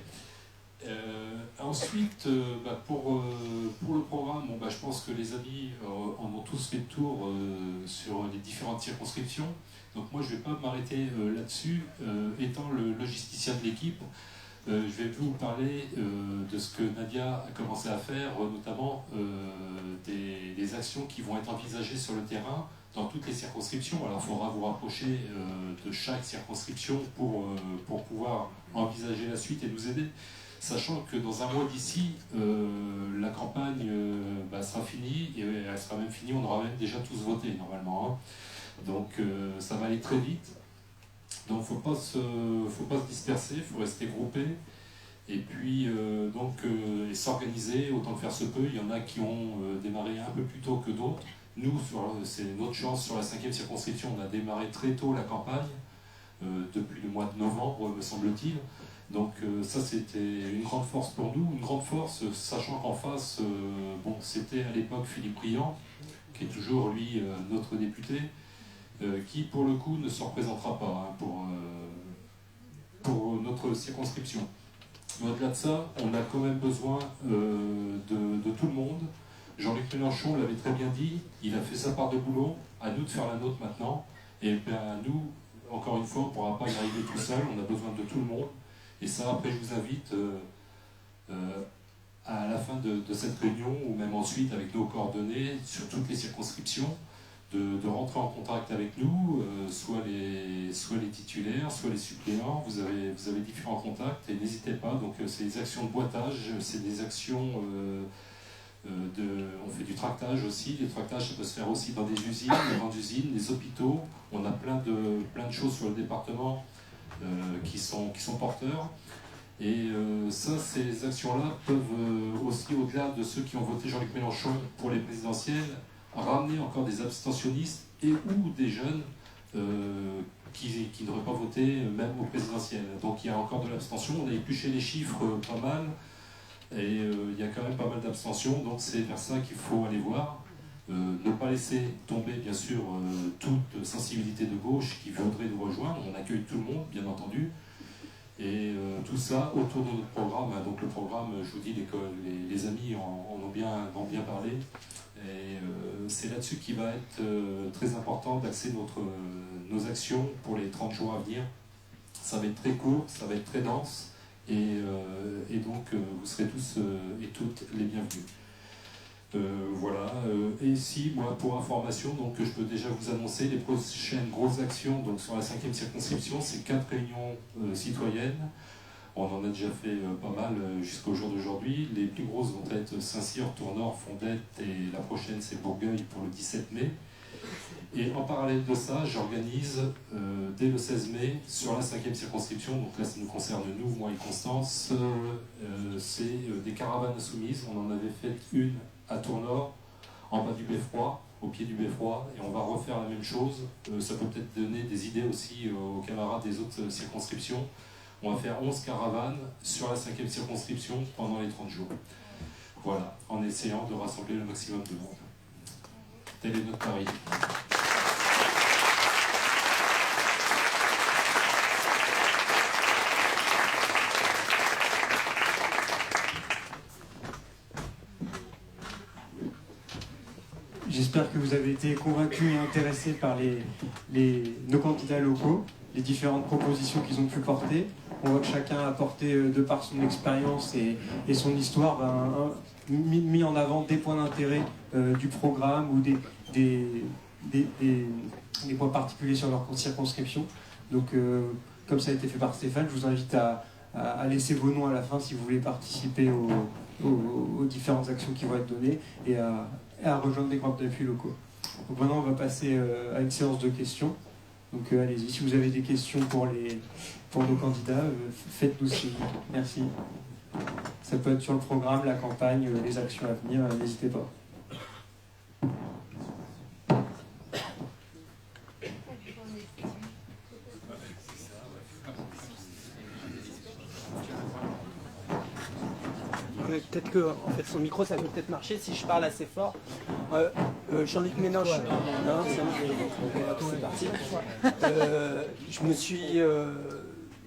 Ensuite, pour le programme, je pense que les amis en ont tous fait le tour sur les différentes circonscriptions. Donc moi, je ne vais pas m'arrêter là-dessus. Étant le logisticien de l'équipe, je vais vous parler de ce que Nadia a commencé à faire, notamment des actions qui vont être envisagées sur le terrain dans toutes les circonscriptions. Alors il faudra vous rapprocher de chaque circonscription pour pouvoir envisager la suite et nous aider. Sachant que dans un mois d'ici, la campagne sera finie, et elle sera même finie, on aura même déjà tous voté normalement. Hein. Donc ça va aller très vite. Donc faut pas se disperser, il faut rester groupé. Et puis et s'organiser autant que faire se peut. Il y en a qui ont démarré un peu plus tôt que d'autres. Nous, c'est notre chance sur la 5e circonscription, on a démarré très tôt la campagne, depuis le mois de novembre, me semble-t-il. Donc ça, c'était une grande force pour nous, une grande force, sachant qu'en face, c'était à l'époque Philippe Briand, qui est toujours, lui, notre député, qui, pour le coup, ne se représentera pas pour notre circonscription. Mais au-delà de ça, on a quand même besoin de tout le monde. Jean-Luc Mélenchon l'avait très bien dit, il a fait sa part de boulot, à nous de faire la nôtre maintenant. Et nous, encore une fois, on ne pourra pas y arriver tout seul, on a besoin de tout le monde. Et ça, après, je vous invite à la fin de cette réunion, ou même ensuite avec nos coordonnées sur toutes les circonscriptions, de rentrer en contact avec nous, soit les titulaires, soit les suppléants. Vous avez différents contacts et n'hésitez pas. Donc c'est des actions de boitage, c'est des actions on fait du tractage aussi. Les tractages, ça peut se faire aussi dans des usines, des grandes usines, des hôpitaux. On a plein de choses sur le département qui sont porteurs. Et ces actions-là peuvent aussi, au-delà de ceux qui ont voté Jean-Luc Mélenchon pour les présidentielles, ramener encore des abstentionnistes et ou des jeunes qui n'auraient pas voté même aux présidentielles. Donc il y a encore de l'abstention. On a épluché les chiffres pas mal. Et il y a quand même pas mal d'abstention, donc c'est vers ça qu'il faut aller voir. Ne pas laisser tomber, bien sûr, toute sensibilité de gauche qui voudrait nous rejoindre. On accueille tout le monde, bien entendu. Et tout ça autour de notre programme. Donc le programme, je vous dis, les amis en ont bien parlé. Et c'est là-dessus qu'il va être très important d'axer nos actions pour les 30 jours à venir. Ça va être très court, ça va être très dense. Et donc vous serez tous et toutes les bienvenus. Voilà. Et ici, moi, pour information, donc je peux déjà vous annoncer les prochaines grosses actions. Donc sur la 5e circonscription, c'est 4 réunions citoyennes. On en a déjà fait pas mal jusqu'au jour d'aujourd'hui. Les plus grosses vont être Saint-Cyr, Tournord, Fondette, et la prochaine c'est Bourgueil pour le 17 mai. Et en parallèle de ça, j'organise dès le 16 mai sur la 5e circonscription, donc là ça nous concerne nous, moi et Constance, c'est des caravanes soumises. On en avait fait une à Tournord, en bas du Beffroi, au pied du Beffroi, et on va refaire la même chose. Ça peut peut-être donner des idées aussi aux camarades des autres circonscriptions. On va faire 11 caravanes sur la 5e circonscription pendant les 30 jours. Voilà, en essayant de rassembler le maximum de monde. Tel est notre pari. J'espère que vous avez été convaincus et intéressés par nos candidats locaux, les différentes propositions qu'ils ont pu porter. On voit que chacun a apporté, de par son expérience et son histoire, mis en avant des points d'intérêt du programme ou des points particuliers sur leur circonscription. Donc, comme ça a été fait par Stéphane, je vous invite à laisser vos noms à la fin si vous voulez participer aux différentes actions qui vont être données et à rejoindre des groupes d'appui locaux. Donc maintenant, on va passer à une séance de questions. Donc allez-y, si vous avez des questions pour nos candidats, faites-nous signe. Merci. Ça peut être sur le programme, la campagne, les actions à venir, n'hésitez pas. Peut-être que en fait, son micro, ça peut peut-être marcher si je parle assez fort. Jean-Luc Mélenchon, c'est parti.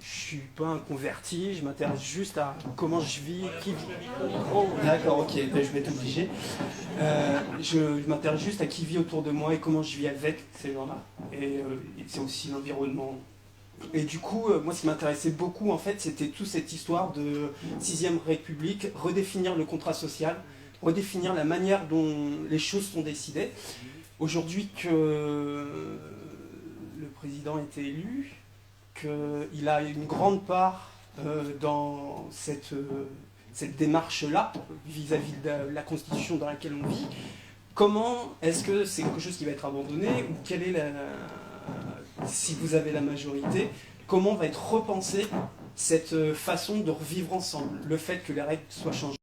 Je suis pas un converti, je m'intéresse juste à comment je vis, qui vit. Oh, d'accord, ok, ben, je vais être obligé. Je m'intéresse juste à qui vit autour de moi et comment je vis avec ces gens-là. Et c'est aussi l'environnement. Et du coup, moi, ce qui m'intéressait beaucoup, en fait, c'était toute cette histoire de 6e République, redéfinir le contrat social, redéfinir la manière dont les choses sont décidées. Aujourd'hui que le président a été élu, qu'il a une grande part dans cette démarche-là, vis-à-vis de la Constitution dans laquelle on vit, comment est-ce que c'est quelque chose qui va être abandonné, ou quelle est si vous avez la majorité, comment va être repensée cette façon de revivre ensemble, le fait que les règles soient changées.